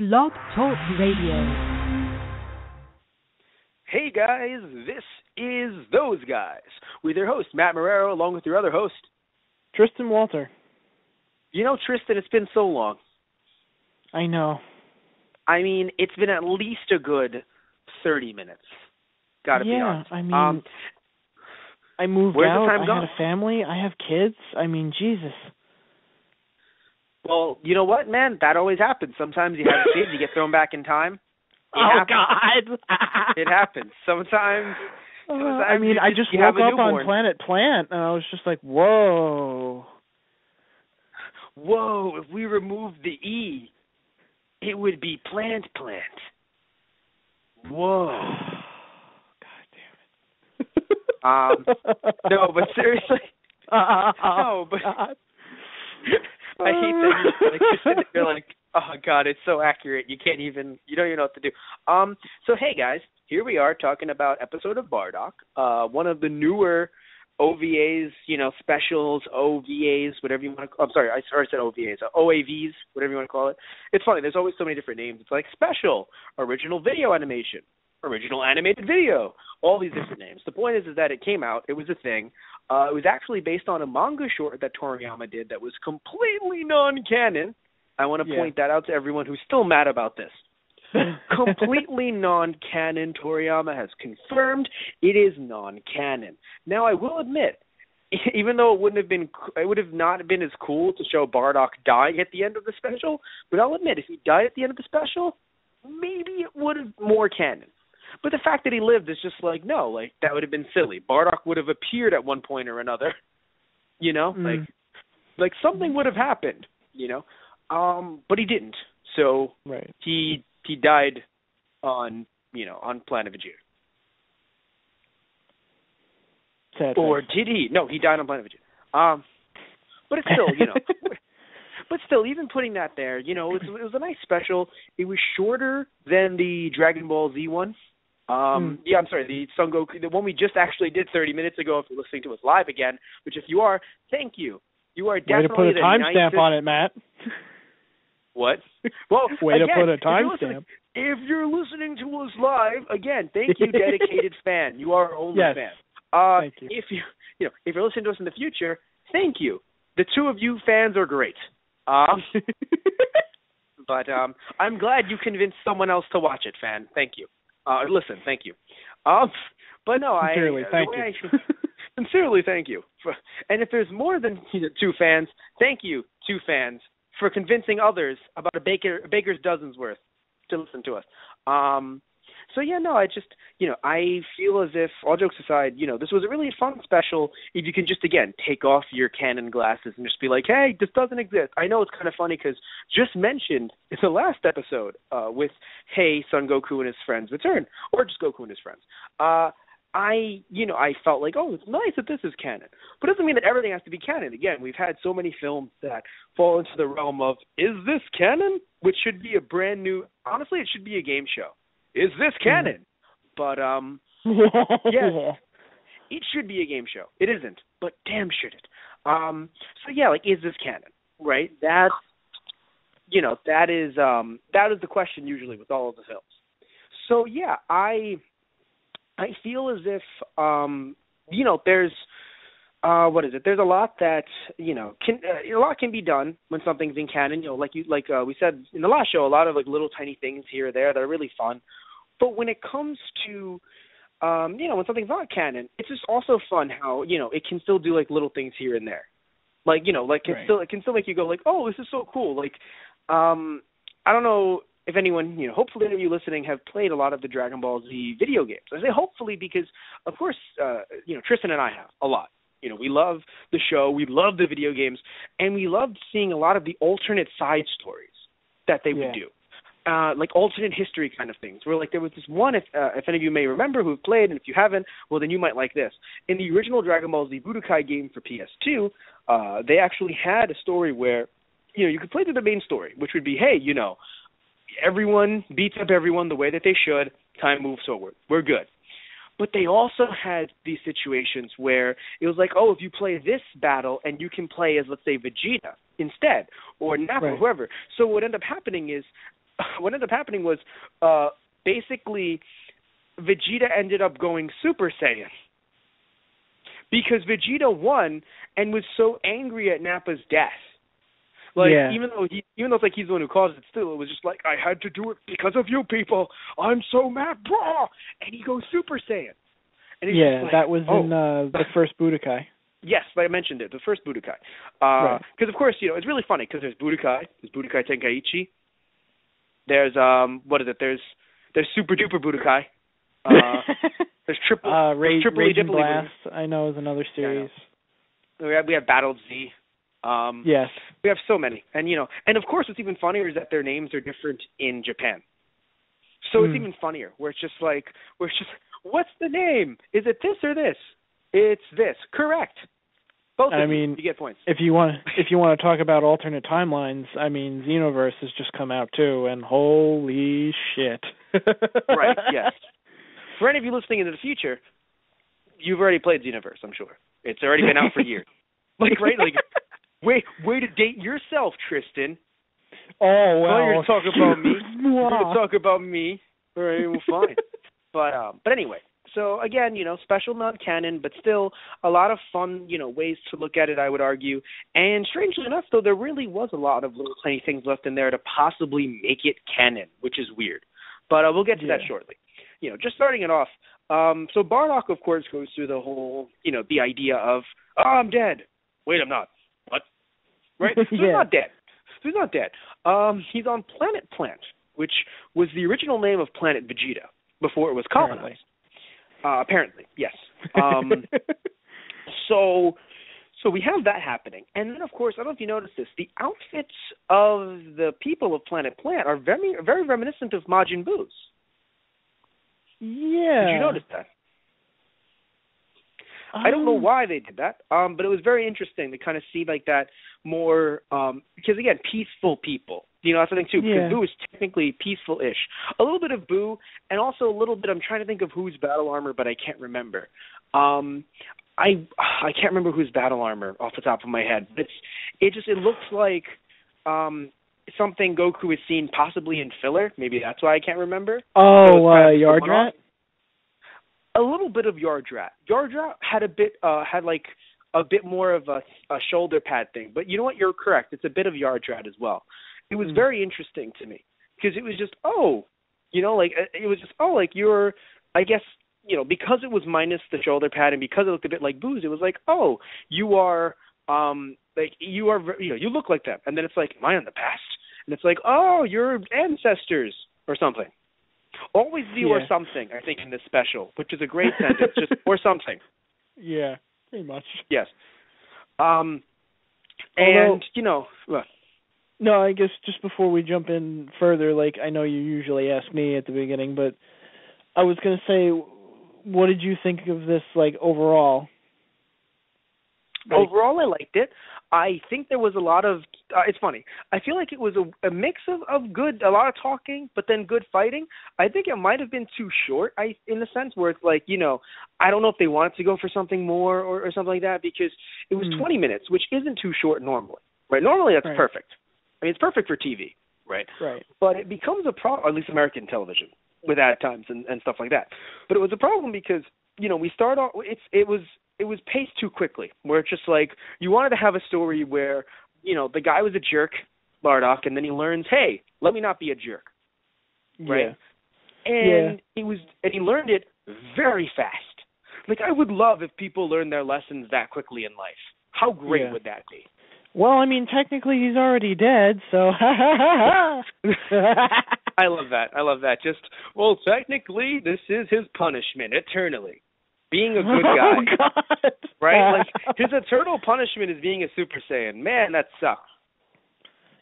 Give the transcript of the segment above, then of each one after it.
Blog Talk Radio. Hey guys, this is Those Guys with your host, Matt Marrero, along with your other host, Tristan Walter. You know, Tristan, it's been so long. I know. I mean, it's been at least a good 30 minutes. Gotta be honest. I mean, I moved where's out, the time I gone? had a family, I have kids. I mean, Jesus. Well, you know what, man? That always happens. Sometimes you have kids, you get thrown back in time. God. It happens. Sometimes I mean, I just you woke have a up newborn. on Planet Plant, and I was just like, whoa. Whoa, if we remove the E, it would be Plant. Whoa. God damn it. No, but seriously. No, but I hate that. Like, you're sitting there like, oh, God, it's so accurate. You don't even know what to do. So, hey, guys, here we are talking about episode of Bardock, one of the newer OVAs, specials, OVAs, whatever you want to call it. I'm sorry, I said OVAs, OAVs, whatever you want to call it. It's funny. There's always so many different names. It's like special, original video animation, original animated video, all these different names. The point is that it came out. It was a thing. It was actually based on a manga short that Toriyama did that was completely non-canon. I want to point that out to everyone who's still mad about this. Completely non-canon. Toriyama has confirmed it is non-canon. Now, I will admit, even though it would have not been as cool to show Bardock dying at the end of the special, but I'll admit, if he died at the end of the special, maybe it would have more canon. But the fact that he lived is just like, no, like, that would have been silly. Bardock would have appeared at one point or another, like something would have happened, but he didn't. So he died on Planet Vegeta. Sad or face. did he? No, he died on Planet Vegeta. But it's still, But still, even putting that there, it was a nice special. It was shorter than the Dragon Ball Z one. Yeah, I'm sorry, the Son Goku, the one we just actually did 30 minutes ago, if you're listening to us live again, which if you are, thank you. You are definitely Way to put a timestamp on it, Matt. What? Well, Way again, to put a timestamp. If you're listening to us live, again, thank you, dedicated fan. You are our only fan. Thank you. If if you're listening to us in the future, thank you. The two of you fans are great. But I'm glad you convinced someone else to watch it, fan. Thank you. Listen, thank you. But no, Sincerely, thank you. Sincerely, thank you. And if there's more than two fans, thank you, two fans, for convincing others about a baker's dozen's worth to listen to us. So yeah, no, I just, I feel as if, all jokes aside, this was a really fun special if you can just, again, take off your Canon glasses and just be like, hey, this doesn't exist. I know it's kind of funny because just mentioned in the last episode with, hey, Son Goku and his friends return, or just Goku and his friends, I felt like, oh, it's nice that this is canon. But it doesn't mean that everything has to be canon. Again, we've had so many films that fall into the realm of, is this canon? Which should be a brand new, honestly, it should be a game show. Is this canon? But, yes, it should be a game show. It isn't, but damn should it. So yeah, like, is this canon, right? That is the question usually with all of the films. So yeah, I feel as if, there's, there's a lot that, a lot can be done when something's in canon. We said in the last show, a lot of like little tiny things here or there that are really fun. But when it comes to, when something's not canon, it's just also fun how, it can still do like little things here and there. Like, it can still make you go like, oh, this is so cool. Like, I don't know if anyone, hopefully any of you listening have played a lot of the Dragon Ball Z video games. I say hopefully because, of course, Tristan and I have a lot. We love the show, we love the video games, and we loved seeing a lot of the alternate side stories that they would do. Like alternate history kind of things, where like there was this one, if any of you may remember who have played, and if you haven't, well then you might like this. In the original Dragon Ball Z Budokai game for PS2, they actually had a story where, you could play through the main story, which would be, hey, everyone beats up everyone the way that they should, time moves forward, we're good. But they also had these situations where it was like, oh, if you play this battle and you can play as, let's say, Vegeta instead, or Nappa, or whoever. So what ended up happening is what ended up happening was basically Vegeta ended up going Super Saiyan because Vegeta won and was so angry at Nappa's death. Like, even though it's like he's the one who caused it, still, it was just like, I had to do it because of you people. I'm so mad, bro. And he goes Super Saiyan. And he's like, that was in the first Budokai. Yes, I mentioned it, the first Budokai. Because, of course, it's really funny because there's Budokai Tenkaichi. There's, there's Super Duper Budokai. There's Raging Blast, I know, is another series. Yeah, we have Battle Z. Yes. We have so many. And, and of course what's even funnier is that their names are different in Japan. So it's even funnier, where it's just like, what's the name? Is it this or this? It's this. Correct. Both of you get points. If you want to talk about alternate timelines, Xenoverse has just come out too, and holy shit. Right, yes. For any of you listening into the future, you've already played Xenoverse, I'm sure. It's already been out for years. Way to date yourself, Tristan. Oh, well. You're to talk about me. You're to talk about me. All right, well, fine. But anyway, so again, special non-canon, but still a lot of fun, ways to look at it, I would argue. And strangely enough, though, there really was a lot of little tiny things left in there to possibly make it canon, which is weird. But we'll get to that shortly. Just starting it off, so Bardock, of course, goes through the whole, the idea of, I'm dead. Wait, I'm not. What? Right? So he's not dead. He's not dead. He's on Planet Plant, which was the original name of Planet Vegeta before it was colonized. Apparently, yes. So we have that happening. And then, of course, I don't know if you noticed this, the outfits of the people of Planet Plant are very, very reminiscent of Majin Buu's. Yeah. Did you notice that? I don't know why they did that, but it was very interesting to kind of see like that more, because again, peaceful people. That's the thing too, because Boo is technically peaceful-ish. A little bit of Boo, and also a little bit, I'm trying to think of whose battle armor, but I can't remember. I can't remember whose battle armor off the top of my head. But it looks like something Goku has seen possibly in filler. Maybe that's why I can't remember. Yardrat? A little bit of Yardrat. Yardrat had a bit more of a shoulder pad thing. But you know what? You're correct. It's a bit of Yardrat as well. It was very interesting to me because it was just, you're, I guess, because it was minus the shoulder pad and because it looked a bit like Boo's, it was like, oh, you are, you look like them. And then it's like, am I on the past? And it's like, oh, you're ancestors or something. Always the or something, I think, in this special, which is a great sentence, just or something. Yeah, pretty much. Yes. No, I guess just before we jump in further, I know you usually ask me at the beginning, but I was going to say, what did you think of this, overall? Overall, I liked it. I think there was a lot of, it's funny, I feel like it was a mix of good, a lot of talking, but then good fighting. I think it might have been too short, in the sense where it's like, I don't know if they wanted to go for something more or something like that, because it was 20 minutes, which isn't too short normally, right? Normally that's perfect. I mean, it's perfect for TV, right? Right. But it becomes a problem, at least American television, with ad times and stuff like that. But it was a problem because, we start off, it was paced too quickly, where it's just like, you wanted to have a story where, the guy was a jerk, Bardock, and then he learns, hey, let me not be a jerk, right? Yeah. And he learned it very fast. I would love if people learned their lessons that quickly in life. How great would that be? Well, I mean, technically he's already dead, so I love that. Just, well, technically this is his punishment eternally. Being a good guy. Oh, God. Right? His eternal punishment is being a Super Saiyan. Man, that sucks.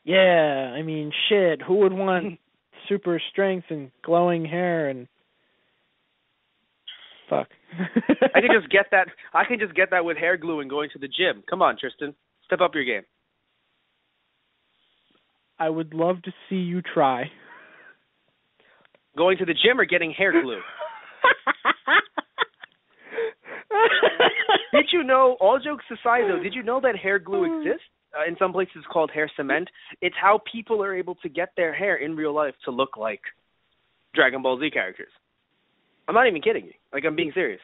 Yeah, I mean, shit, who would want super strength and glowing hair and fuck. I can just get that with hair glue and going to the gym. Come on, Tristan. Step up your game. I would love to see you try. Going to the gym or getting hair glue? Did you know, all jokes aside though, did you know that hair glue exists? in some places called hair cement. It's how people are able to get their hair in real life to look like Dragon Ball Z characters. I'm not even kidding you. Like, I'm being serious.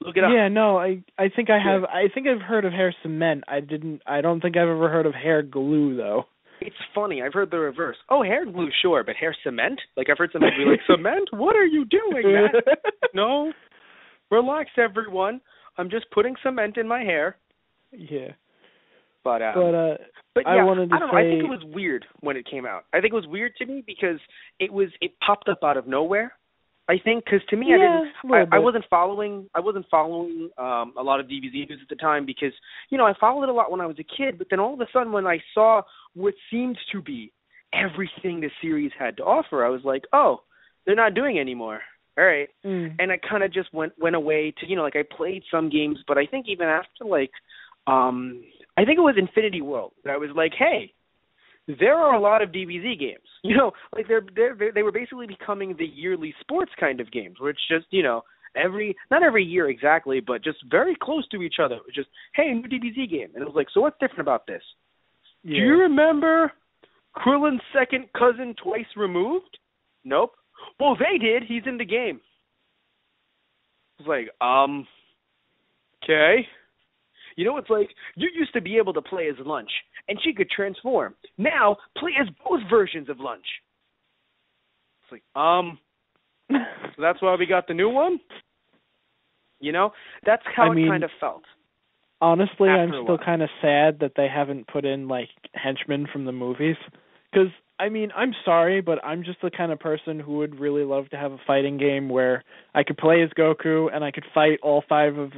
Look it up. Yeah, no, I think I have. I think I've heard of hair cement. I don't think I've ever heard of hair glue though. It's funny. I've heard the reverse. Oh, hair glue, sure, but hair cement? Like, I've heard somebody be like, cement? What are you doing, man? No. Relax, everyone. I'm just putting cement in my hair. Yeah. But yeah, I wanted to I don't know. I think it was weird when it came out. I think it was weird to me because it popped up out of nowhere. I think because to me, I wasn't following a lot of DBZ news at the time because I followed it a lot when I was a kid. But then all of a sudden, when I saw what seemed to be everything the series had to offer, I was like, oh, they're not doing it anymore. All right, and I kind of just went away to like I played some games, but I think even after I think it was Infinity World that I was like, hey, there are a lot of DBZ games. Like they were basically becoming the yearly sports kind of games, where it's just, not every year exactly, but just very close to each other. It was just, hey, new DBZ game. And it was like, so what's different about this? Yeah. Do you remember Krillin's second cousin twice removed? Nope. Well, they did. He's in the game. I was like, okay. It's like, you used to be able to play as Lunch, and she could transform. Now, play as both versions of Lunch. It's like, so that's why we got the new one? That's how it kind of felt. Honestly, I'm still kind of sad that they haven't put in, henchmen from the movies. Because, I'm sorry, but I'm just the kind of person who would really love to have a fighting game where I could play as Goku, and I could fight all 5 of,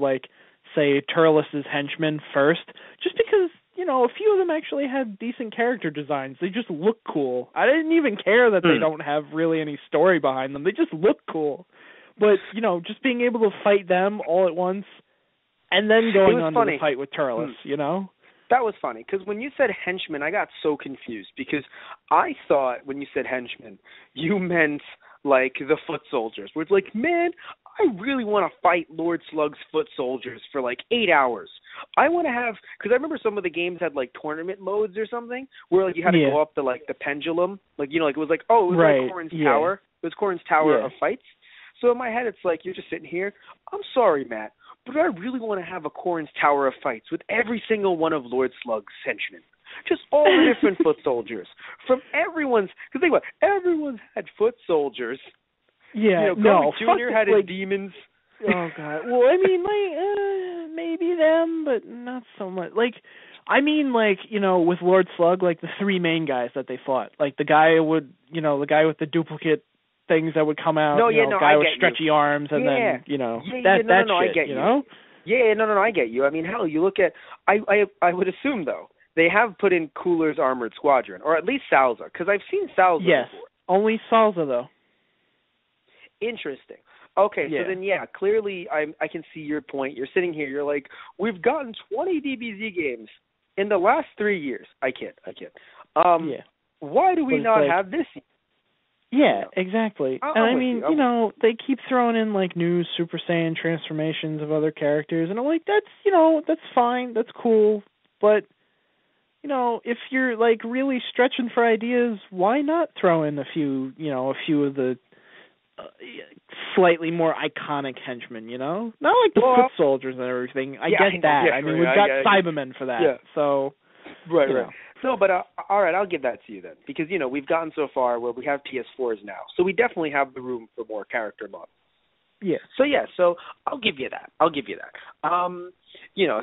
say, Turles' henchmen first, just because, a few of them actually had decent character designs. They just look cool. I didn't even care that they don't have really any story behind them. They just look cool. But, just being able to fight them all at once and then going on to the fight with Turles, That was funny, because when you said henchmen, I got so confused, because I thought when you said henchmen, you meant, the foot soldiers, where it's like, man, I really want to fight Lord Slug's foot soldiers for 8 hours. I want to have, because I remember some of the games had tournament modes or something where you had to go up the pendulum, it was like Corrin's Tower. It was Corrin's Tower of fights. So in my head, it's you're just sitting here. I'm sorry, Matt, but I really want to have a Corrin's Tower of fights with every single one of Lord Slug's henchmen. Just all the different foot soldiers from everyone's. Because think about it, everyone's had foot soldiers. Yeah, Goku Jr. had his demons. Oh God. Well, maybe them, but not so much. With Lord Slug, the 3 main guys that they fought, the guy with the duplicate things that would come out. Guy with stretchy arms, and then I get you. Yeah, no, I get you. Hell, you look at. I would assume though they have put in Cooler's Armored Squadron, or at least Salza, because I've seen Salza before. Only Salza though. Interesting. Okay, so then, clearly I can see your point. You're sitting here, you're like, we've gotten 20 DBZ games in the last 3 years. I kid. Why do we not have this? Yeah, exactly. They keep throwing in, new Super Saiyan transformations of other characters, and I'm like, that's fine, that's cool, but, if you're, really stretching for ideas, why not throw in a few of the slightly more iconic henchmen, not like the foot soldiers and everything. I get that. We've got Cybermen for that. Yeah. So, right. No, but all right, I'll give that to you then, because we've gotten so far where we have PS4s now, so we definitely have the room for more character models. Yeah. So I'll give you that.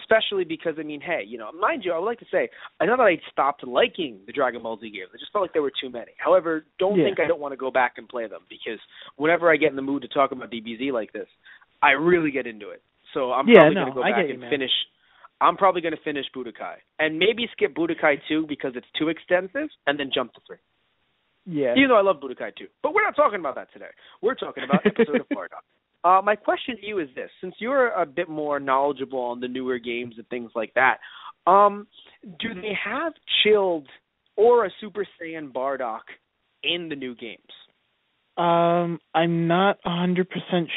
Especially because hey, mind you, I would like to say, I know that I stopped liking the Dragon Ball Z games. I just felt like there were too many. However, don't think I don't want to go back and play them, because whenever I get in the mood to talk about DBZ like this, I really get into it. So I'm probably going to go back and finish. I'm probably going to finish Budokai and maybe skip Budokai 2 because it's too extensive, and then jump to 3. Yeah. Even though I love Budokai 2, but we're not talking about that today. We're talking about episode of Bardock. My question to you is this: since you're a bit more knowledgeable on the newer games and things like that, do they have Chilled or a Super Saiyan Bardock in the new games? I'm not 100%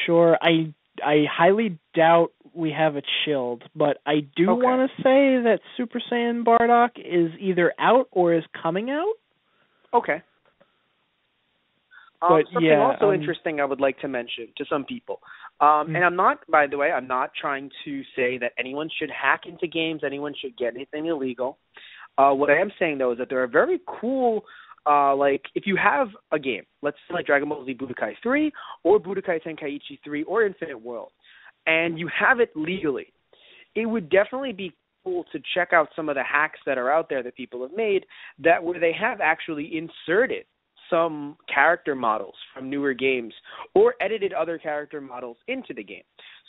sure. I highly doubt we have it chilled, but I do Okay. want to say that Super Saiyan Bardock is either out or is coming out. Okay. But something also interesting I would like to mention to some people. And I'm not, by the way, I'm not trying to say that anyone should hack into games, anyone should get anything illegal. What I am saying, though, is that there are very cool, like, if you have a game, let's say like Dragon Ball Z Budokai 3 or Budokai Tenkaichi 3 or Infinite World, and you have it legally, it would definitely be cool to check out some of the hacks that are out there that people have made that where they have actually inserted some character models from newer games or edited other character models into the game.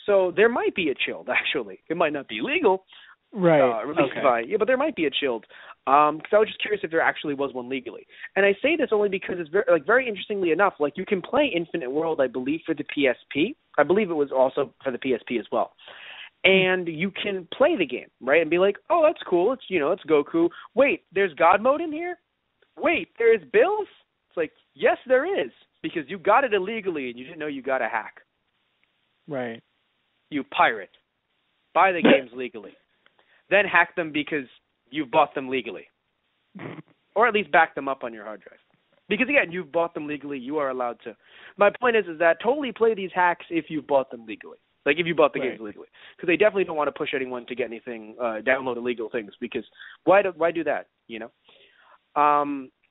So there might be a chilled, actually. It might not be legal. Right. But there might be a chilled. Because I was just curious if there actually was one legally. And I say this only because it's very interestingly enough, like you can play Infinite World, I believe, for the PSP. I believe it was also for the PSP as well. And you can play the game, right, and be like, oh, that's cool. It's Goku. Wait, there's God mode in here? Wait, there's Bills? It's like, yes, there is, because you got it illegally and you didn't know you got a hack. Right. You pirate. Buy the games legally. Then hack them because you've bought them legally. Or at least back them up on your hard drive. Because, again, you've bought them legally. You are allowed to. My point is that totally play these hacks if you've bought them legally. Like, if you bought the games legally. Because they definitely don't want to push anyone to get anything, download illegal things. Because why do that,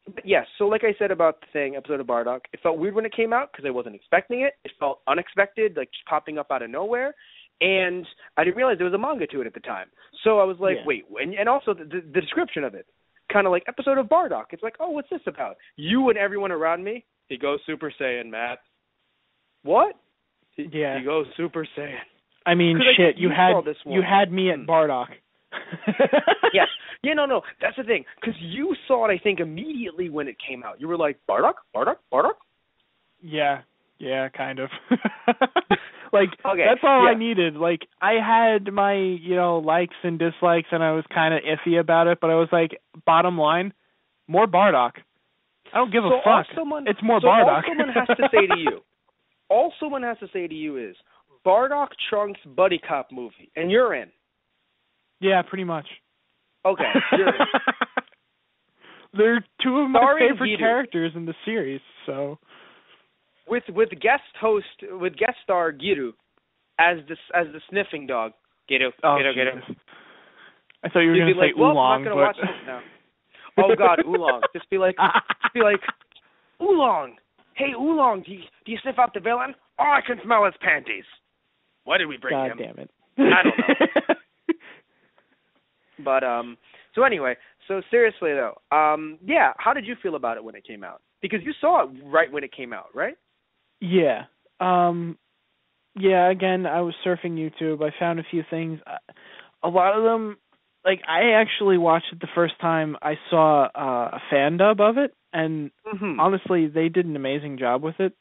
But yes, so like I said about the episode of Bardock, it felt weird when it came out because I wasn't expecting it. It felt unexpected, like just popping up out of nowhere. And I didn't realize there was a manga to it at the time. So I was like, wait, and also the description of it, kind of like episode of Bardock. It's like, oh, what's this about? You and everyone around me, he goes Super Saiyan, Matt. What? He goes Super Saiyan. I mean, shit, you had me at Bardock. Yes. Yeah, no, that's the thing. Because you saw it, I think, immediately when it came out. You were like, Bardock? Yeah, kind of. That's all I needed. Like, I had my, likes and dislikes, and I was kind of iffy about it, but I was like, bottom line, more Bardock. I don't give a fuck. It's more Bardock. All someone has to say to you is, Bardock Trunks buddy cop movie, and you're in. Yeah, pretty much. Okay, you're in. They're two of my favorite characters in the series, so. With guest star Giru as the sniffing dog. Giru. I thought you were going to say Oolong. I'm not going to watch this now. Oh God, Oolong. Just be like, Oolong. Hey, Oolong, do you sniff out the villain? Oh, I can smell his panties. Why did we bring him? God damn it. I don't know. But so anyway, so seriously though, how did you feel about it when it came out? Because you saw it right when it came out, right? Yeah. Again, I was surfing YouTube. I found a few things. A lot of them, like, I actually watched it the first time I saw a fan dub of it, and honestly, they did an amazing job with it.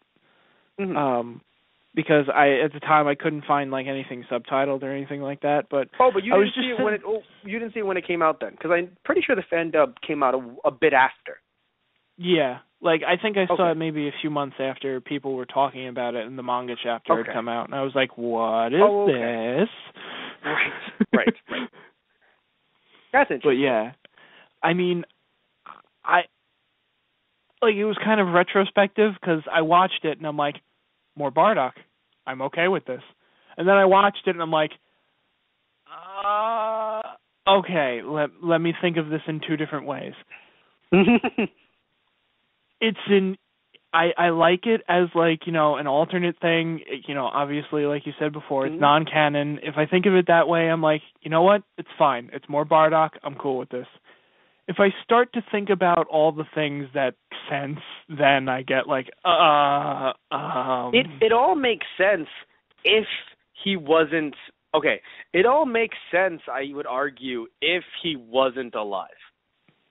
Because at the time I couldn't find like anything subtitled or anything like that. But you didn't see it when you didn't see it when it came out then, because I'm pretty sure the fan dub came out a bit after. Yeah, like I think I saw it maybe a few months after people were talking about it and the manga chapter had come out, and I was like, "What is this?" Right. That's interesting. But yeah, I mean, it was kind of retrospective because I watched it and I'm like, more Bardock. I'm okay with this. And then I watched it and I'm like, okay, let me think of this in two different ways. I like it as like, an alternate thing. Obviously, like you said before, it's non-canon. If I think of it that way, I'm like, you know what? It's fine. It's more Bardock. I'm cool with this. If I start to think about all the things that make sense, then I get like, It all makes sense if he wasn't... Okay, it all makes sense, I would argue, if he wasn't alive.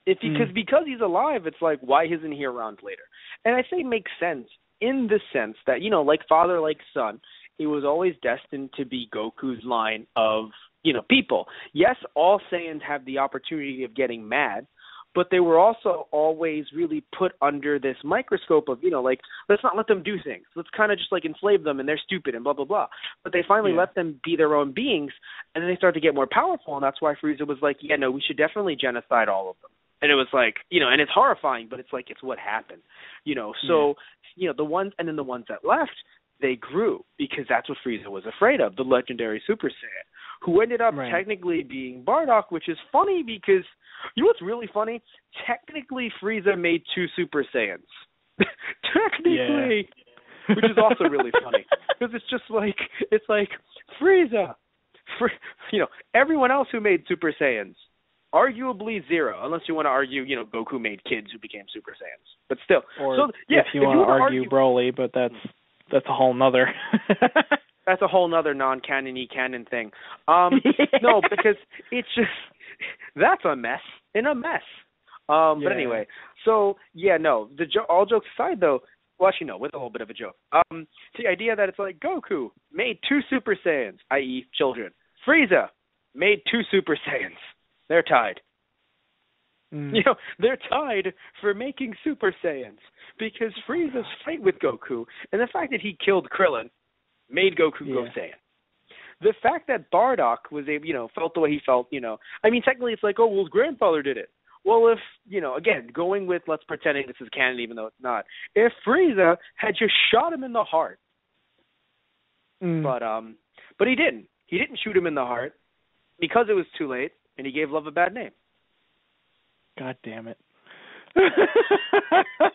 Because he's alive, it's like, why isn't he around later? And I say makes sense in the sense that, like father, like son, it was always destined to be Goku's line of, people. Yes, all Saiyans have the opportunity of getting mad, but they were also always really put under this microscope of, like, let's not let them do things. Let's kind of just, like, enslave them, and they're stupid and blah, blah, blah. But they finally let them be their own beings, and then they started to get more powerful, and that's why Frieza was like, yeah, no, we should definitely genocide all of them. And it was like, and it's horrifying, but it's like, it's what happened, So, the ones that left, they grew, because that's what Frieza was afraid of, the legendary Super Saiyan, who ended up technically being Bardock, which is funny because, what's really funny? Technically, Frieza made 2 Super Saiyans. Technically. Yeah. Which is also really funny, because it's like, Frieza, everyone else who made Super Saiyans, arguably 0, unless you want to argue, Goku made kids who became Super Saiyans. But still. Or if you want to argue Broly, but that's a whole nother. That's a whole nother non-canon-y canon thing. No, because it's just, that's a mess in a mess. But anyway, so, all jokes aside, though, well, actually, no, with a little bit of a joke. The idea that it's like Goku made 2 Super Saiyans, i.e. children. Frieza made 2 Super Saiyans. They're tied. They're tied for making Super Saiyans, because Frieza's fight with Goku and the fact that he killed Krillin made Goku go Saiyan. The fact that Bardock was able, felt the way he felt, I mean, technically it's like, oh, well, his grandfather did it. Well, if, again, going with, let's pretending this is canon even though it's not, if Frieza had just shot him in the heart, but he didn't. He didn't shoot him in the heart because it was too late, and he gave love a bad name. God damn it. I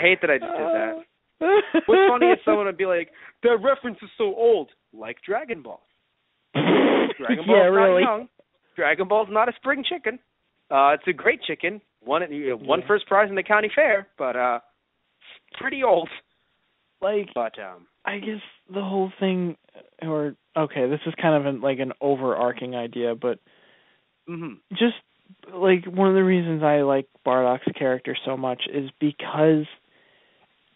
hate that I just did that. What's funny is someone would be like, that reference is so old, like Dragon Ball. Dragon Ball's not young. Dragon Ball's not a spring chicken. It's a great chicken. Won first prize in the county fair, but pretty old. I guess the whole thing, this is kind of an overarching idea, but just one of the reasons I like Bardock's character so much is because,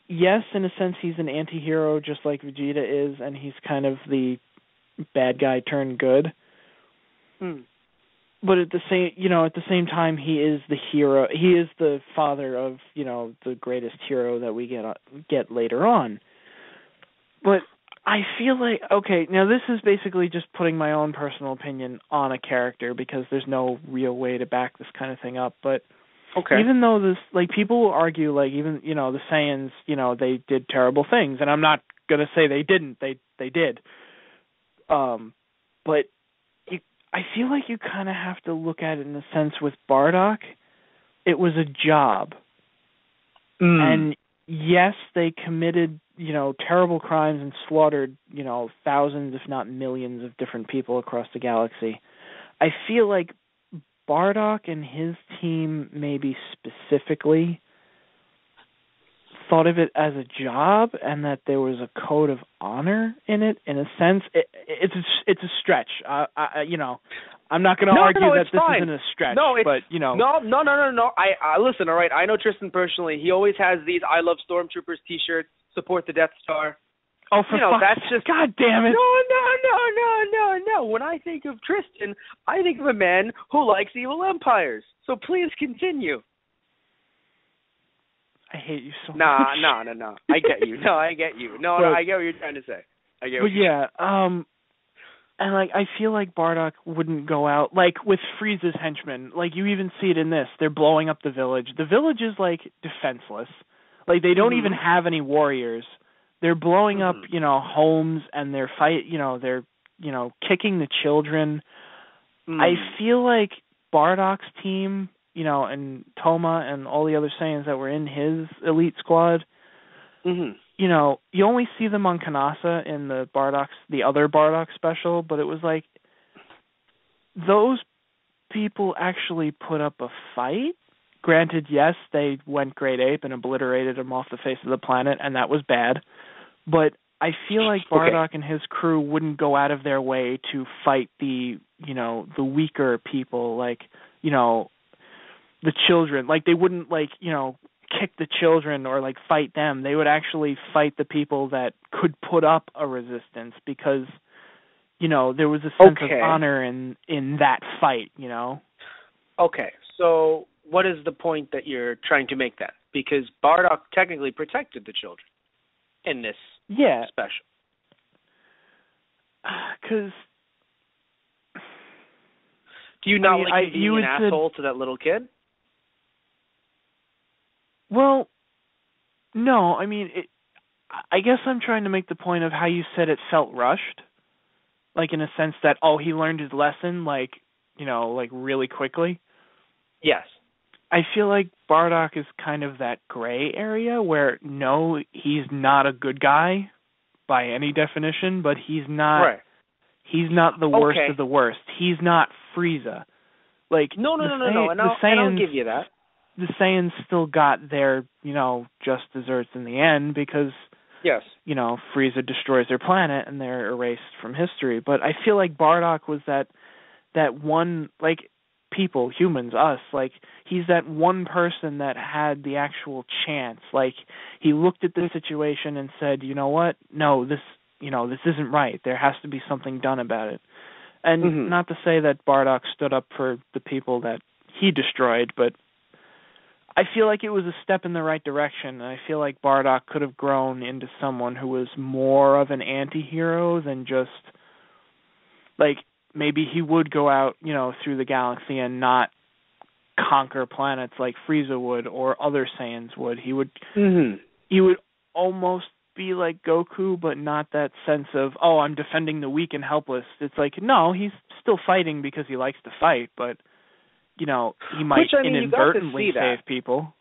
yes, in a sense he's an anti-hero just like Vegeta is, and he's kind of the bad guy turned good. But at the same time, he is the hero. He is the father of, the greatest hero that we get later on. But I feel like, now this is basically just putting my own personal opinion on a character because there's no real way to back this kind of thing up. But even though this, people will argue, even, the Saiyans, they did terrible things. And I'm not going to say they didn't. They did. But I feel like you kind of have to look at it in a sense with Bardock. It was a job. And yes, they committed, terrible crimes and slaughtered, thousands, if not millions of different people across the galaxy. I feel like Bardock and his team maybe specifically thought of it as a job and that there was a code of honor in it. In a sense, it's a stretch. I'm not going to argue that this isn't a stretch. No, No. I listen. All right, I know Tristan personally. He always has these "I Love Stormtroopers" T-shirts. Support the Death Star. Oh, that's just God damn it! No. When I think of Tristan, I think of a man who likes evil empires. So please continue. I hate you so much. No. I get you. I get you. I get what you're trying to say. And I feel like Bardock wouldn't go out with Frieza's henchmen. You even see it in this. They're blowing up the village. The village is defenseless. They don't even have any warriors. They're blowing up, homes, and they're they're kicking the children. I feel like Bardock's team, and Toma and all the other Saiyans that were in his elite squad, you only see them on Kanasa in the other Bardock special, but it was those people actually put up a fight. Granted, yes, they went Great Ape and obliterated him off the face of the planet, and that was bad. But I feel like Bardock and his crew wouldn't go out of their way to fight the weaker people, the children. They wouldn't, kick the children or, fight them. They would actually fight the people that could put up a resistance because, there was a sense of honor in that fight, Okay, so what is the point that you're trying to make that? Because Bardock technically protected the children in this special. Because do you not like him being an asshole to that little kid? Well, no. I mean, I guess I'm trying to make the point of how you said it felt rushed, like in a sense that he learned his lesson, like really quickly. Yes. I feel like Bardock is kind of that gray area where no, he's not a good guy by any definition, but he's not. Right. He's not the worst of the worst. He's not Frieza. Like no, and I'll give you that. The Saiyans still got their, just desserts in the end because, yes, Frieza destroys their planet and they're erased from history. But I feel like Bardock was that one, like, people, humans, us, like, he's that one person that had the actual chance. Like, he looked at the situation and said, you know what? No, this isn't right. There has to be something done about it. And not to say that Bardock stood up for the people that he destroyed, but I feel like it was a step in the right direction. And I feel like Bardock could have grown into someone who was more of an anti-hero than just, like, maybe he would go out, through the galaxy and not conquer planets like Frieza would or other Saiyans would. He would almost be like Goku, but not that sense of, I'm defending the weak and helpless. It's like, no, he's still fighting because he likes to fight, but, he might inadvertently save people.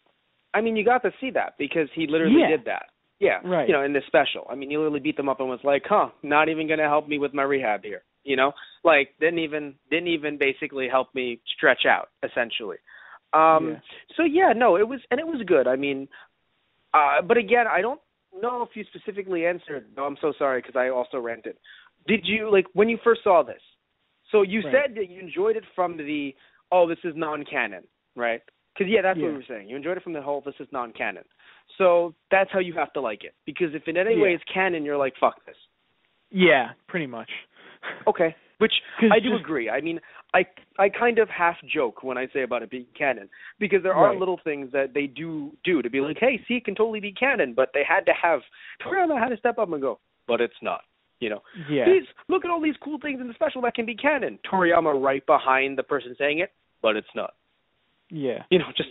I mean, you got to see that because he literally did that. Yeah, right. In this special. I mean, he literally beat them up and was like, not even going to help me with my rehab here. Like, didn't even basically help me stretch out, essentially. So, it was good. I mean, but again, I don't know if you specifically answered. No, I'm so sorry because I also ranted. Did you, like, when you first saw this, so you said that you enjoyed it from the, this is non-canon, right? Because, that's what we were saying. You enjoyed it from the whole, this is non-canon. So that's how you have to like it. Because if in any way it's canon, you're like, fuck this. Yeah, pretty much. Okay, which I do agree. I mean, I kind of half joke when I say about it being canon, because there are little things that they do to be like, hey, see, it can totally be canon, but they had to have, Toriyama had to step up and go, but it's not, Please, look at all these cool things in the special that can be canon. Toriyama right behind the person saying it, but it's not. Yeah. Just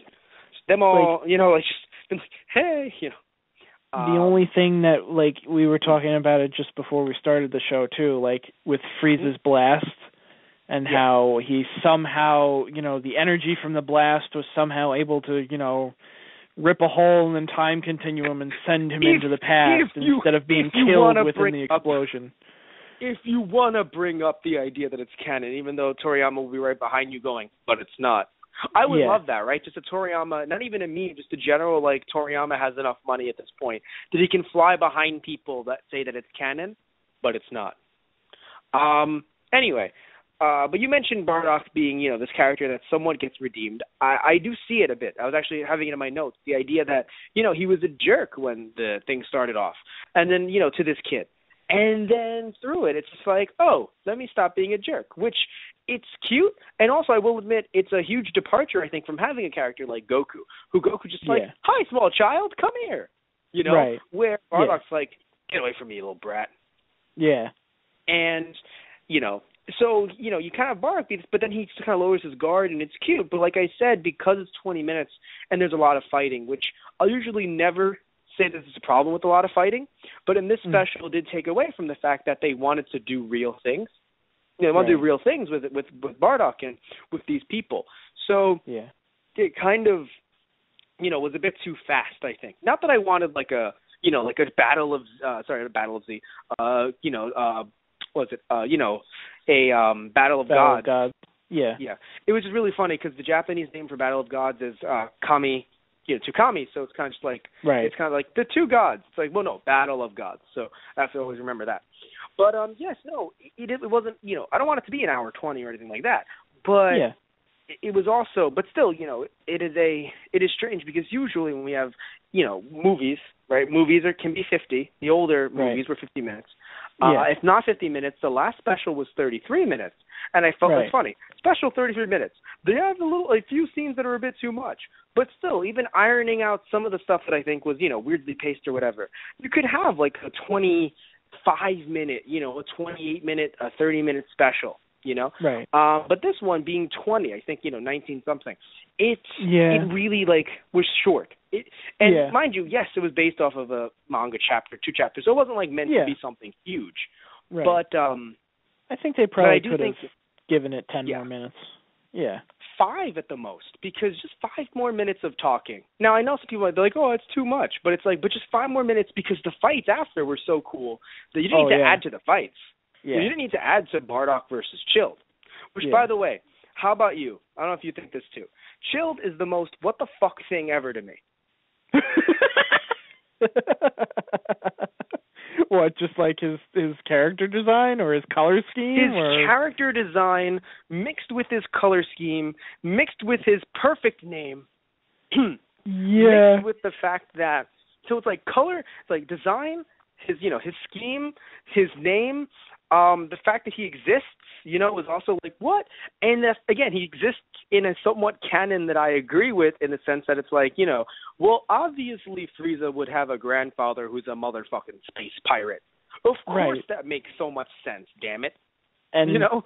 them all, just been like, hey, The only thing that, like, we were talking about it just before we started the show, too, like, with Frieza's blast and how he somehow, the energy from the blast was somehow able to, rip a hole in the time continuum and send him into the past instead of being killed within the explosion. If you want to bring up the idea that it's canon, even though Toriyama will be right behind you going, but it's not. I would love that, right? Just a Toriyama, not even a meme, just a general, like, Toriyama has enough money at this point that he can fly behind people that say that it's canon, but it's not. Anyway, but you mentioned Bardock being, this character that somewhat gets redeemed. I do see it a bit. I was actually having it in my notes, the idea that, he was a jerk when the thing started off. And then, to this kid. And then through it, it's just like, let me stop being a jerk, which it's cute. And also, I will admit, it's a huge departure, I think, from having a character like Goku, who Goku just like, hi, small child, come here. Where Bardock's like, get away from me, little brat. Yeah. And, so, you kind of Bardock beats, but then he just kind of lowers his guard, and it's cute. But like I said, because it's 20 minutes and there's a lot of fighting, which I'll usually never say that there's a problem with a lot of fighting, but in this special did take away from the fact that they wanted to do real things. They wanted to do real things with Bardock and with these people. So it kind of, was a bit too fast, I think. Not that I wanted like a battle of, a battle of gods. Yeah. Yeah. It was just really funny because the Japanese name for Battle of Gods is Kami, Tukami, so it's kind of just like, it's kind of like the two gods. It's like, well, no, Battle of Gods. So I have to always remember that. But, it wasn't, I don't want it to be an hour 20 or anything like that. But it was also, but still, it is strange because usually when we have movies, right? Movies can be 50. The older movies were 50 minutes. If not 50 minutes, the last special was 33 minutes. And I felt it was funny. Special 33 minutes. They have a few scenes that are a bit too much. But still, even ironing out some of the stuff that I think was, weirdly paced or whatever, you could have like a 25-minute, a 28-minute, a 30-minute special, Right. But this one being 20, I think, 19-something, it really, was short. Mind you, yes, it was based off of a manga chapter, 2 chapters, so it wasn't, meant to be something huge. Right. But I think they probably could have given it 10 more minutes. Yeah. 5 at the most, because just 5 more minutes of talking. Now, I know some people are like, oh, it's too much, but it's but just 5 more minutes because the fights after were so cool that you didn't need to add to the fights. Yeah. You didn't need to add to Bardock versus Chilled. Which, by the way, how about you? I don't know if you think this too. Chilled is the most what the fuck thing ever to me. What, just like his character design or his color scheme? His character design mixed with his color scheme, mixed with his perfect name, mixed with the fact that, so it's color, it's design, his scheme, his name, the fact that he exists, is also what? And again, he exists in a somewhat canon that I agree with, in the sense that it's well, obviously Frieza would have a grandfather who's a motherfucking space pirate. Of course that makes so much sense, damn it. And, of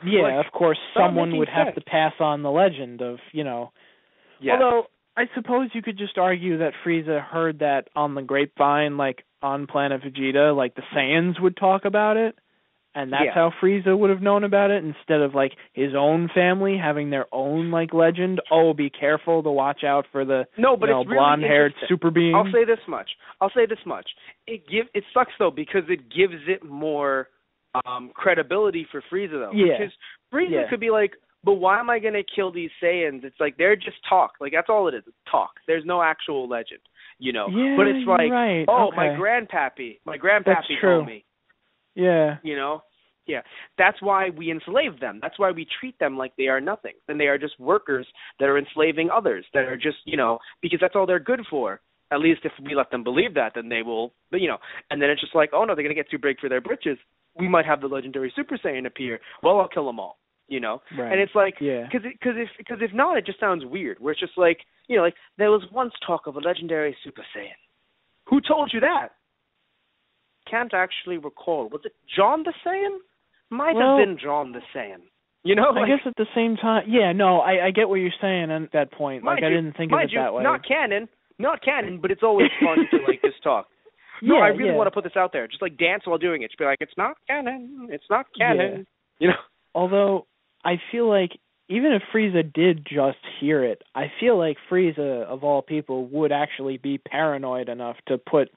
course, someone would have to pass on the legend of, Although, I suppose you could just argue that Frieza heard that on the grapevine, on Planet Vegeta, the Saiyans would talk about it. And that's how Frieza would have known about it, instead of, his own family having their own, legend. Oh, be careful to watch out for the blonde-haired super being. I'll say this much. It sucks, though, because it gives it more credibility for Frieza, though. Yeah. Because Frieza could be but why am I going to kill these Saiyans? It's they're just talk. That's all it is. It's talk. There's no actual legend, Yeah, but it's right. Oh, okay. my grandpappy That's told me. Yeah. Yeah. That's why we enslave them. That's why we treat them like they are nothing. And they are just workers that are enslaving others, that are just, because that's all they're good for. At least if we let them believe that, then they will, and then it's just oh no, they're going to get too big for their britches. We might have the legendary Super Saiyan appear. Well, I'll kill them all, Right. And it's because if not, it just sounds weird, where it's just there was once talk of a legendary Super Saiyan. Who told you that? Can't actually recall. Was it John the Saiyan? Might have been John the Saiyan. I guess at the same time, I get what you're saying at that point. I didn't think of it that way. Not canon, but it's always fun to just talk. No, I really want to put this out there. Just dance while doing it. Just be it's not canon. It's not canon. Although I feel even if Frieza did just hear it, I feel Frieza, of all people, would actually be paranoid enough to put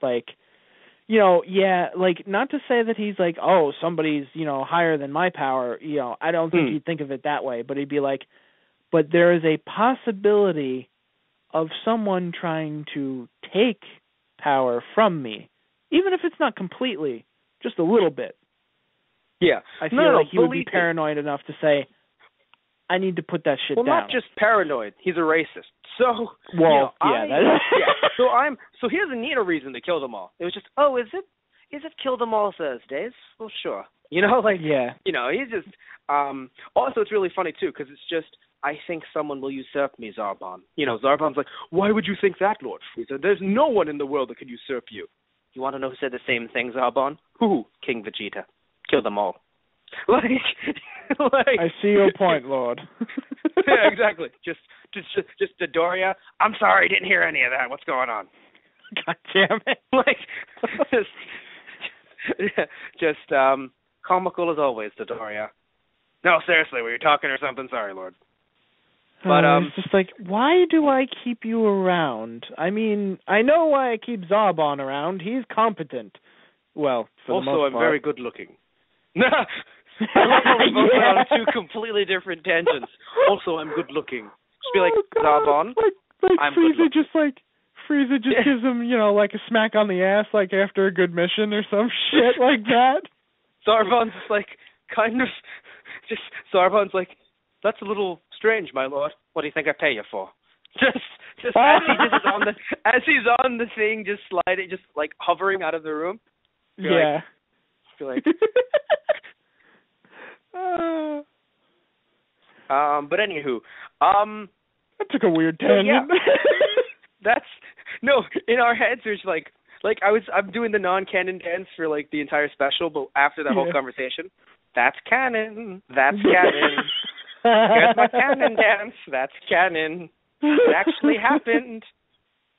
not to say that he's oh, somebody's, higher than my power, I don't think he'd think of it that way, but he'd be but there is a possibility of someone trying to take power from me, even if it's not completely, just a little bit. Yeah. I feel he would be paranoid enough to say, I need to put that shit down. Well, not just paranoid, he's a racist. So, so here's a neater reason to kill them all. It was just, is it kill them all Thursdays? Well, sure. He's just, also it's really funny too, because it's just, I think someone will usurp me, Zarbon. Zarbon's why would you think that, Lord Frieza? There's no one in the world that could usurp you. You want to know who said the same thing, Zarbon? Who? King Vegeta. Kill them all. I see your point, Lord. Yeah, exactly. Just Dodoria. I'm sorry, didn't hear any of that. What's going on? God damn it! just comical as always, Dodoria. No, seriously, were you talking or something? Sorry, Lord. But it's just why do I keep you around? I mean, I know why I keep Zarbon around. He's competent. Well, for the most part. Also, I'm very good looking. I love how we both went on 2 completely different tangents. Also, I'm good looking. Just be Zarbon, I'm Frieza just gives him, a smack on the ass, after a good mission or some shit like that. Zarbon's Zarbon's that's a little strange, my lord. What do you think I pay you for? Just as he's on the thing, just sliding, just like hovering out of the room. Yeah. Like, but anywho, that took a weird tangent. So yeah, in our heads. There's like I'm doing the non-canon dance for like the entire special, but after that whole conversation, that's canon. That's canon. Here's my canon dance. That's canon. It actually happened.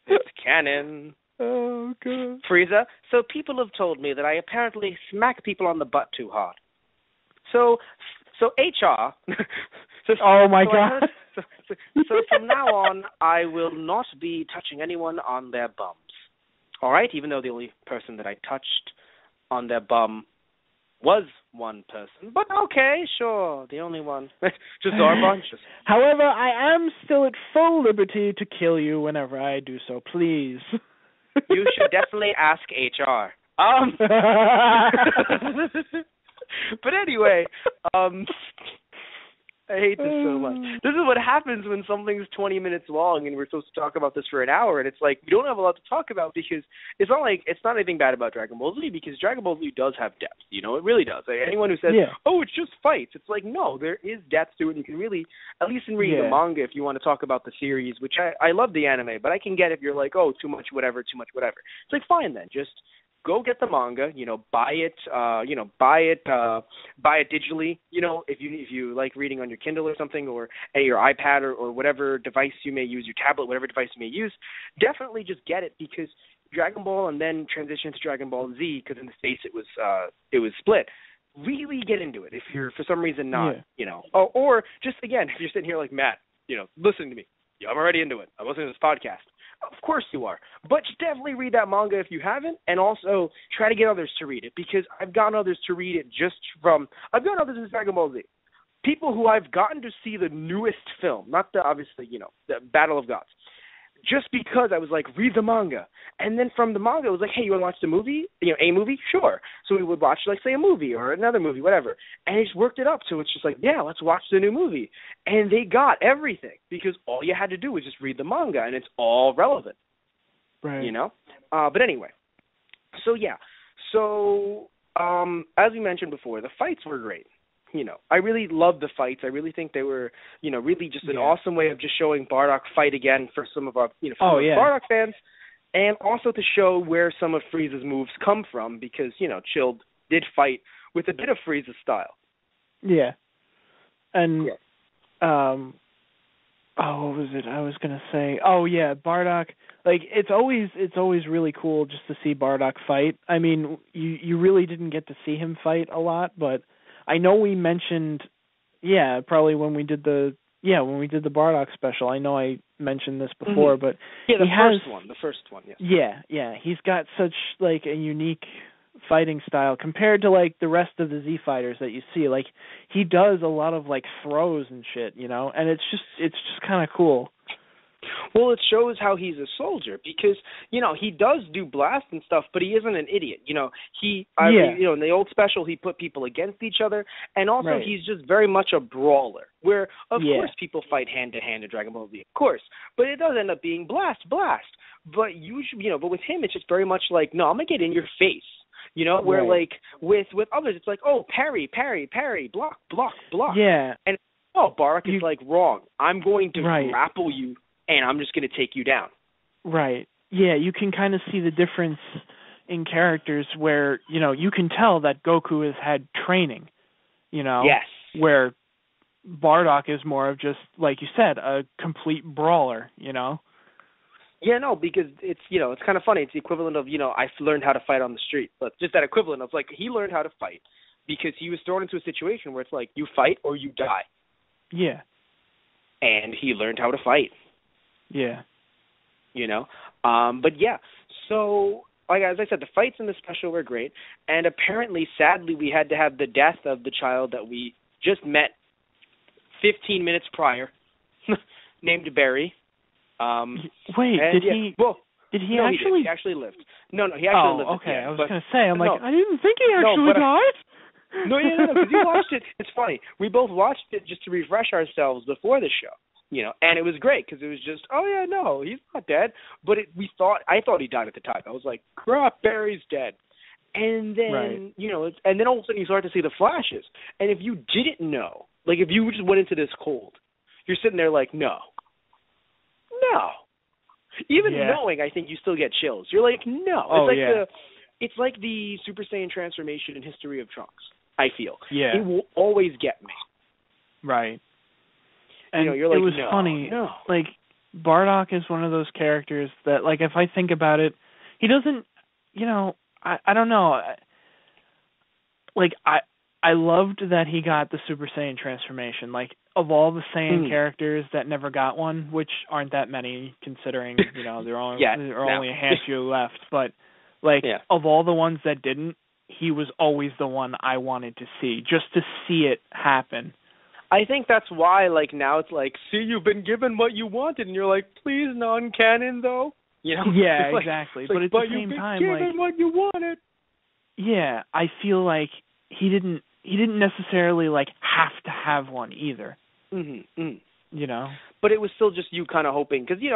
It's canon. Oh, God. Frieza, so people have told me that I apparently smack people on the butt too hard. So HR... oh, my God. So from now on, I will not be touching anyone on their bums. All right? Even though the only person that I touched on their bum was one person. But okay, sure, the only one. Just Zarbon. However, I am still at full liberty to kill you whenever I do so, please. You should definitely ask HR. But anyway, I hate this so much. This is what happens when something's 20 minutes long and we're supposed to talk about this for an hour, and it's like we don't have a lot to talk about because it's not anything bad about Dragon Ball Z, because Dragon Ball Z does have depth. You know, it really does. Like, anyone who says, oh, it's just fights, it's like, no, there is depth to it. You can really, at least in reading the manga, if you want to talk about the series, which I love the anime, but I can get if you're like, oh, too much whatever. It's like, fine then, just go get the manga, buy it digitally, if you like reading on your Kindle or something, or at your iPad or whatever device you may use, your tablet, whatever device you may use, definitely just get it, because Dragon Ball and then transition to Dragon Ball Z, because in the States it was split. Really get into it if you're for some reason not, or just again, if you're sitting here like Matt, listening to me, I'm already into it. I'm listening to this podcast. Of course you are. But definitely read that manga if you haven't, and also try to get others to read it, because I've gotten others to read it I've gotten others in Dragon Ball Z. People who I've gotten to see the newest film, not the, obviously, the Battle of Gods, just because I was like, read the manga. And then from the manga, it was like, hey, you want to watch the movie? A movie? Sure. So we would watch, like, say, a movie or another movie, whatever. And he just worked it up. So it's just like, yeah, let's watch the new movie. And they got everything, because all you had to do was just read the manga, and it's all relevant. Right. But anyway. So, yeah. So, as we mentioned before, the fights were great. I really loved the fights. I really think they were, really just an awesome way of just showing Bardock fight again for some of our, Bardock fans, and also to show where some of Frieza's moves come from, because, Chilled did fight with a bit of Frieza's style. Yeah. And, what was it I was going to say? Oh, yeah, Bardock. Like, it's always really cool just to see Bardock fight. I mean, you really didn't get to see him fight a lot, but I know we mentioned, probably when we did the Bardock special. I know I mentioned this before, but the first one, yes. Yeah, he's got such like a unique fighting style compared to like the rest of the Z fighters that you see. Like, he does a lot of like throws and shit, and it's just kind of cool. Well, it shows how he's a soldier, because, he does do blasts and stuff, but he isn't an idiot. In the old special, he put people against each other, and also he's just very much a brawler, where, of course, people fight hand-to-hand in Dragon Ball Z, of course, but it does end up being blast. But usually, but with him, it's just very much like, no, I'm going to get in your face. Where, like, with others, it's like, oh, parry, block. Yeah. And, Bardock is like, wrong. I'm going to grapple you, and I'm just going to take you down. Right. Yeah, you can kind of see the difference in characters where, you can tell that Goku has had training, Yes. Where Bardock is more of just, like you said, a complete brawler, Yeah, no, because it's, it's kind of funny. It's the equivalent of, I learned how to fight on the street. But just that equivalent of, like, he learned how to fight because he was thrown into a situation where it's like, you fight or you die. Yeah. And he learned how to fight. Yeah. But yeah, so like as I said, the fights in the special were great, and apparently, sadly, we had to have the death of the child that we just met 15 minutes prior, named Barry. Wait, did he? Well, did he no, actually? He actually lived. No, he actually lived. Okay. Yeah, I was going to say, I'm like, I didn't think he actually died. No, because we watched it. It's funny. We both watched it just to refresh ourselves before the show. and it was great because it was just, oh yeah, no, he's not dead. But I thought he died at the time. I was like, crap, Barry's dead. And then, right. And then all of a sudden you start to see the flashes. And if you didn't know, like if you just went into this cold, you're sitting there like, no. Even knowing, I think you still get chills. You're like, no. It's like the Super Saiyan transformation in History of Trunks, I feel. Yeah. It will always get me. Right. And you're like, it was funny. Like, Bardock is one of those characters that, like, if I think about it, he doesn't, I don't know. Like, I loved that he got the Super Saiyan transformation. Like, of all the Saiyan characters that never got one, which aren't that many considering, there are only a handful left, but, like, of all the ones that didn't, he was always the one I wanted to see, just to see it happen. I think that's why, like, now it's like, see, you've been given what you wanted, and you're like, please, non-canon, though. Yeah, like, exactly. But at the same time, like, given what you wanted. Yeah, I feel like he didn't necessarily, like, have to have one either. But it was still just you kind of hoping, because, we've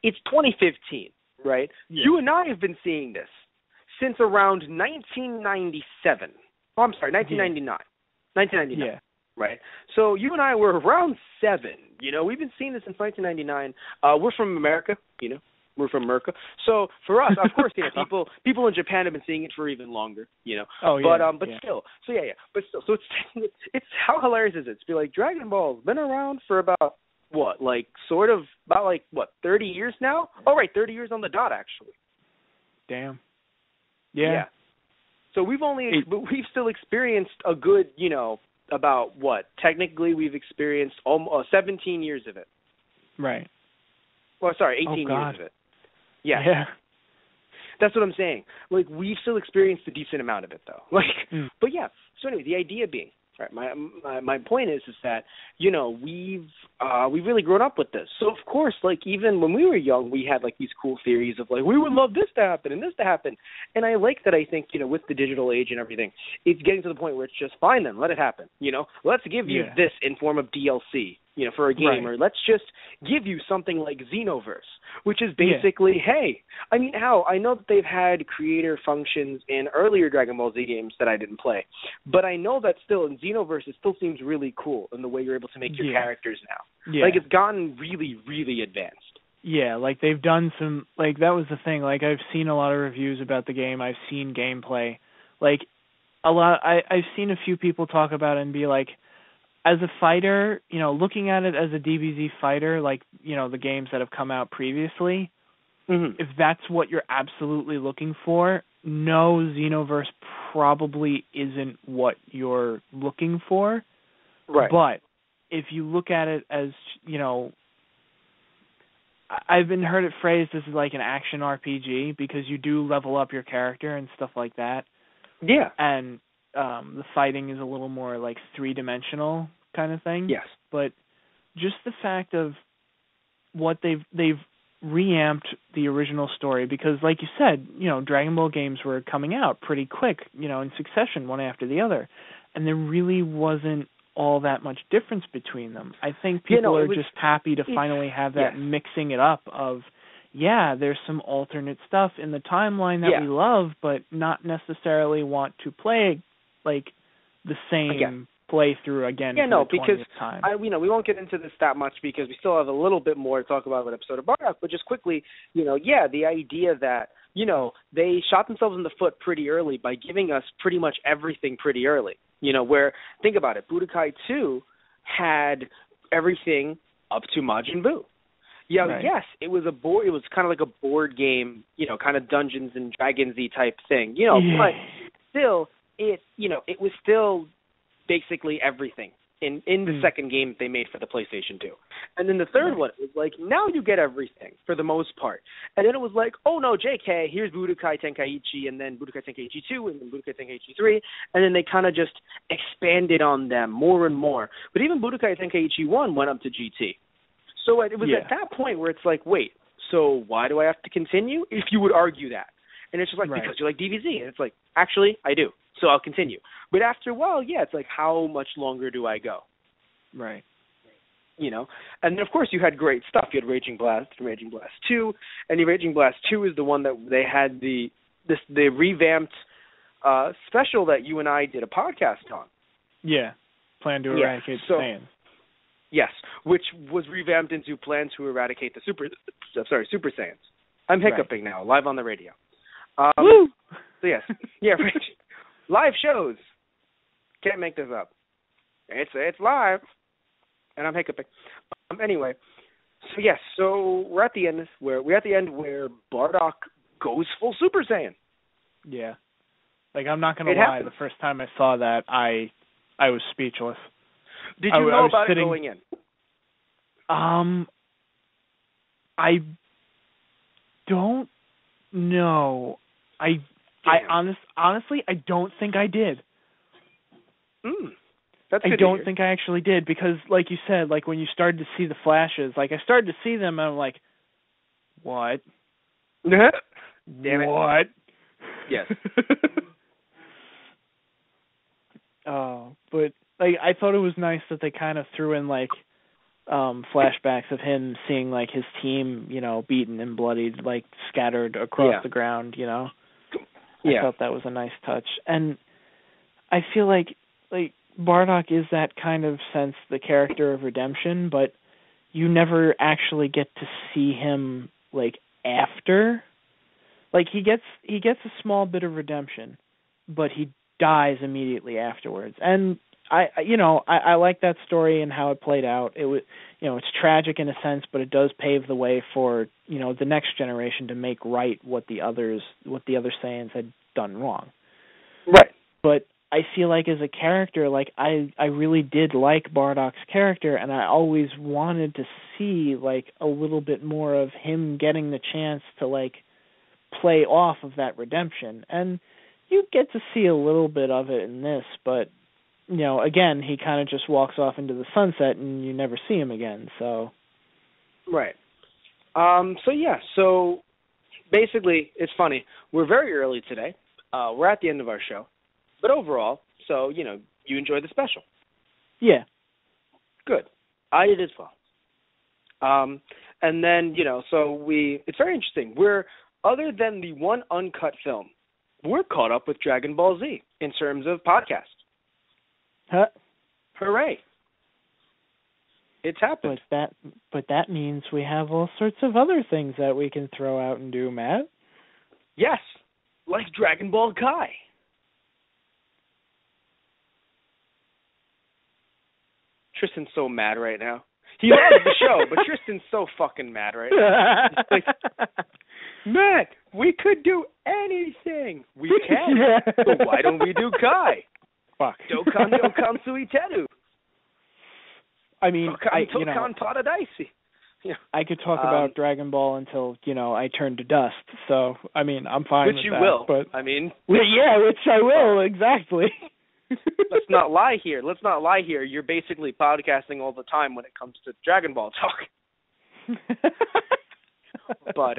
it's 2015, right? Yeah. You and I have been seeing this since around 1997. Oh, I'm sorry, 1999. 1999. Yeah. Right. So you and I were around 7. We've been seeing this since 1999. We're from America. We're from America. So for us, of course, people in Japan have been seeing it for even longer. Oh yeah. But still. So yeah. But still. So it's how hilarious is it to be like Dragon Ball's been around for about 30 years now? Oh right, 30 years on the dot actually. Damn. Yeah. So we've still experienced a good, about what? Technically, we've experienced almost 17 years of it. Right. Well, sorry, 18 years of it. Yeah. That's what I'm saying. Like, we've still experienced a decent amount of it, though. But yeah. So anyway, the idea being, right? My point is that we've really grown up with this. So of course, like even when we were young, we had like these cool theories of like we would love this to happen and this to happen. And I like that. I think with the digital age and everything, it's getting to the point where it's just fine. Then let it happen. Let's give you this in form of DLC. For a game, or let's just give you something like Xenoverse, which is basically, hey, I know that they've had creator functions in earlier Dragon Ball Z games that I didn't play, but I know that still in Xenoverse it still seems really cool in the way you're able to make your characters now. Yeah. Like it's gotten really, really advanced. Yeah, like they've done some, like that was the thing, like I've seen a lot of reviews about the game, I've seen gameplay, like I've seen a few people talk about it and be like, as a fighter, looking at it as a DBZ fighter, like, the games that have come out previously, if that's what you're absolutely looking for, no, Xenoverse probably isn't what you're looking for. Right. But if you look at it as, I've been heard it phrased as like an action RPG because you do level up your character and stuff like that. Yeah. And the fighting is a little more like 3-dimensional kind of thing. Yes. But just the fact of what they've reamped the original story because, like you said, Dragon Ball games were coming out pretty quick, in succession, one after the other, and there really wasn't all that much difference between them. I think people are just happy to finally have that mixing it up of, there's some alternate stuff in the timeline that we love, but not necessarily want to play like the same playthrough again. Yeah, for the because 20th time. we won't get into this that much because we still have a little bit more to talk about with episode of Bardock. But just quickly, the idea that they shot themselves in the foot pretty early by giving us pretty much everything pretty early. Where think about it, Budokai 2 had everything up to Majin Buu. Yeah, right. Yes, it was it was kind of like a board game, kind of Dungeons and Dragons-y type thing, but still, it was still basically everything in the second game they made for the PlayStation 2. And then the third one was like, now you get everything for the most part. And then it was like, oh no, JK, here's Budokai Tenkaichi, and then Budokai Tenkaichi 2, and then Budokai Tenkaichi 3, and then they kind of just expanded on them more and more. But even Budokai Tenkaichi 1 went up to GT. So it was at that point where it's like, wait, so why do I have to continue? If you would argue that. And it's just like, because you like DBZ. And it's like, actually, I do. So I'll continue. But after a while, it's like, how much longer do I go? Right. you know. And then, of course, you had great stuff. You had Raging Blast and Raging Blast 2, and Raging Blast 2 is the one that they had the revamped special that you and I did a podcast on. Yeah, Plan to Eradicate the Saiyans. Yes, which was revamped into Plan to Eradicate the Super Saiyans. I'm hiccuping now, live on the radio. Woo! So yes, yeah, right. Live shows. Can't make this up. It's live, and I'm hiccuping. Anyway, so yes, so we're at the end where Bardock goes full Super Saiyan. Yeah, like I'm not gonna lie. Happens. The first time I saw that, I was speechless. Did you know about it going in? I don't know. Honestly, I don't think I did. That's I don't think I actually did because, like you said, like when you started to see the flashes, like I started to see them, and I'm like, what? Damn it! What? Yes. But like I thought it was nice that they kind of threw in like flashbacks of him seeing like his team, you know, beaten and bloodied, like scattered across the ground, you know. I thought that was a nice touch. And I feel like Bardock is that kind of sense, the character of redemption, but you never actually get to see him like after. Like he gets a small bit of redemption, but he dies immediately afterwards. And I like that story and how it played out. It was, you know, it's tragic in a sense, but it does pave the way for, you know, the next generation to make right what the other Saiyans had done wrong. Right. But I feel like as a character, like I really did like Bardock's character, and I always wanted to see like a little bit more of him getting the chance to like play off of that redemption. And you get to see a little bit of it in this, but you know, again, he kind of just walks off into the sunset and you never see him again, so. Right. So basically, it's funny. We're very early today. We're at the end of our show. But overall, so, you know, you enjoyed the special. Yeah. Good. I did as well. And then, you know, so it's very interesting. Other than the one uncut film, we're caught up with Dragon Ball Z in terms of podcast. Huh? Hooray. It's happened. But that means we have all sorts of other things that we can throw out and do, Matt. Yes, like Dragon Ball Kai. Tristan's so mad right now. He loves the show, but Tristan's so fucking mad right now. Like, Matt, we could do anything. We can. Yeah. So why don't we do Kai? Fuck. Dokkan Suiteru. I mean, Dokkan Paradise. Yeah. I could talk about Dragon Ball until, you know, I turn to dust. So, I mean, I'm fine with that. Which you will. But, I mean. Yeah, which I will, exactly. Let's not lie here. You're basically podcasting all the time when it comes to Dragon Ball talk. But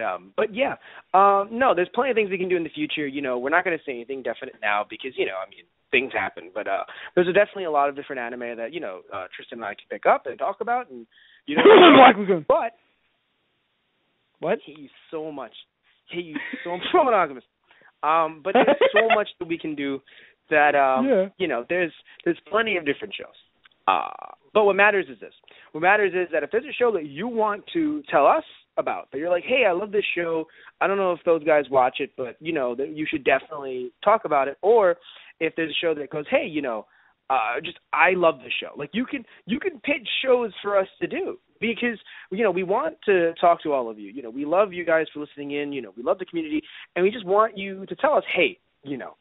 yeah. No, there's plenty of things we can do in the future. You know, we're not going to say anything definite now because, you know, I mean, things happen. But there's definitely a lot of different anime that, you know, Tristan and I can pick up and talk about. And, you know, but what? Hate you so much. So monogamous. But there's so much that we can do that, you know, there's plenty of different shows. But what matters is this. What matters is that if there's a show that you want to tell us about, that you're like, hey, I love this show. I don't know if those guys watch it, but, you know, that you should definitely talk about it. Or if there's a show that goes, hey, you know, I love this show. Like, you can pitch shows for us to do because, you know, we want to talk to all of you. You know, we love you guys for listening in. You know, we love the community. And we just want you to tell us, hey, you know,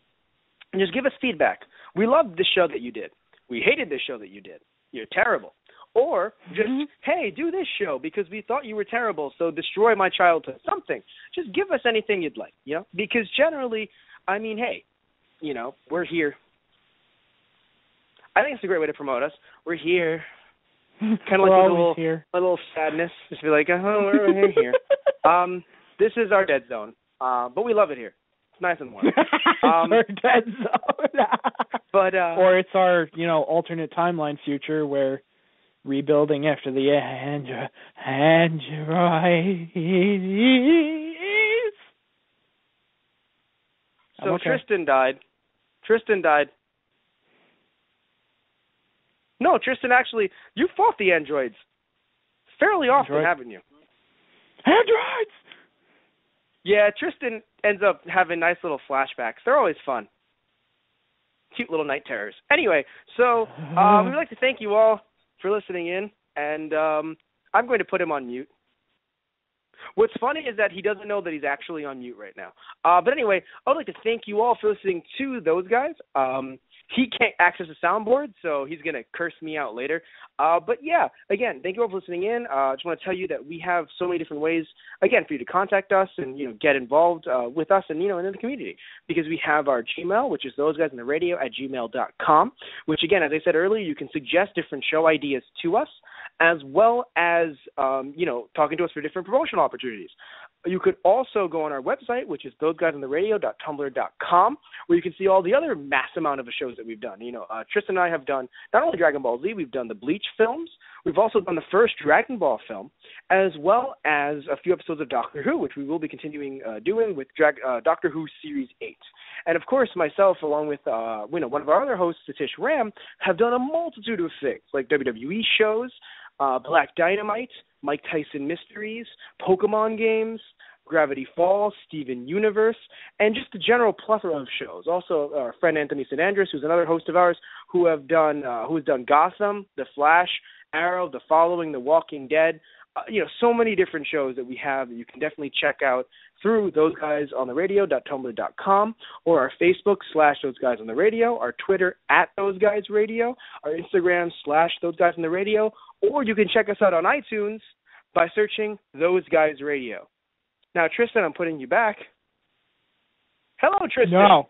and just give us feedback. We loved this show that you did. We hated this show that you did. You're terrible. Or just, hey, do this show because we thought you were terrible, so destroy my childhood. Something. Just give us anything you'd like, you know? Because generally, I mean, hey, you know, we're here. I think it's a great way to promote us. We're here. Kind of like a little sadness. Just be like, oh, we're here. This is our dead zone. But we love it here. It's nice and warm. Our dead zone. But or it's our, you know, alternate timeline future where, rebuilding after the androids. So okay. Tristan died. No, Tristan, actually, you fought the androids fairly often, haven't you? Androids! Yeah, Tristan ends up having nice little flashbacks. They're always fun. Cute little night terrors. Anyway, so we would like to thank you all for listening in, and I'm going to put him on mute. What's funny is that he doesn't know that he's actually on mute right now. But anyway, I would like to thank you all for listening to those guys. He can't access the soundboard, so he's going to curse me out later. But yeah, again, thank you all for listening in. I just want to tell you that we have so many different ways, again, for you to contact us and, get involved with us and, and in the community. Because we have our Gmail, which is thoseguysontheradio@gmail.com, which, again, as I said earlier, you can suggest different show ideas to us, as well as, talking to us for different promotional opportunities. You could also go on our website, which is thoseguysontheradio.tumblr.com, where you can see all the other mass amount of shows that we've done. Tristan and I have done not only Dragon Ball Z, we've done the Bleach films. We've also done the first Dragon Ball film, as well as a few episodes of Doctor Who, which we will be continuing doing with Doctor Who Series 8. And, of course, myself, along with one of our other hosts, Satish Ram, have done a multitude of things, like WWE shows, Black Dynamite, Mike Tyson Mysteries, Pokemon games, Gravity Falls, Steven Universe, and just a general plethora of shows. Also, our friend Anthony St. Andrews, who's another host of ours, who has done Gotham, The Flash, Arrow, The Following, The Walking Dead. So many different shows that we have that you can definitely check out through thoseguysontheradio.tumblr.com, or our Facebook /thoseguysontheradio, our Twitter @thoseguysradio, our Instagram /thoseguysontheradio, or you can check us out on iTunes by searching Those Guys Radio. Now, Tristan, I'm putting you back. Hello, Tristan. No,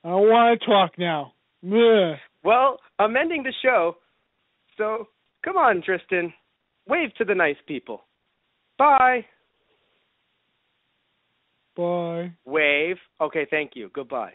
I don't want to talk now. Ugh. Well, I'm ending the show, so come on, Tristan. Wave to the nice people. Bye. Bye. Wave. Okay, thank you. Goodbye.